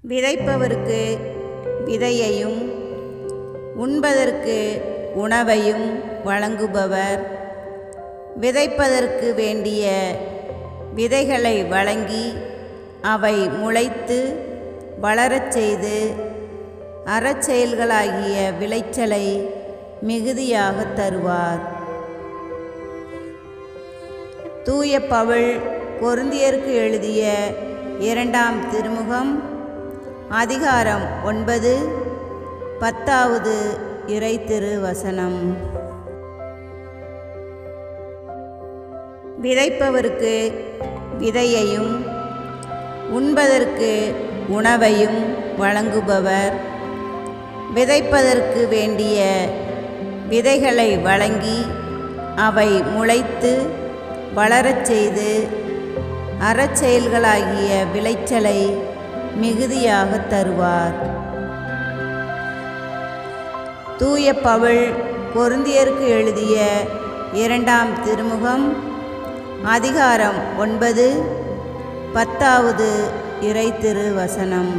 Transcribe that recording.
விதைப்பவருக்கு விதையையும் உண்பதற்கு உணவையும் வழங்குபவர், விதைப்பதற்கு வேண்டிய விதைகளை வழங்கி அவை முளைத்து வளரச் செய்து அறச்செயல்களாகிய விளைச்சலை மிகுதியாக தருவார். தூய பவுல் கொரிந்தியருக்கு எழுதிய 2ஆம் திருமுகம் அதிகாரம் 9 10வது இறை திருவசனம். விதைப்பவருக்கு விதையையும் உண்பதற்கு உணவையும் வழங்குபவர், விதைப்பதற்கு வேண்டிய விதைகளை வழங்கி அவை முளைத்து வளரச் செய்து அறச்செயல்களாகிய விளைச்சலை மிகுதியாக தருவார். தூய பவுல் கொரிந்தியருக்கு எழுதிய 2ஆம் திருமுகம் அதிகாரம் 9 10வது இறை திருவசனம்.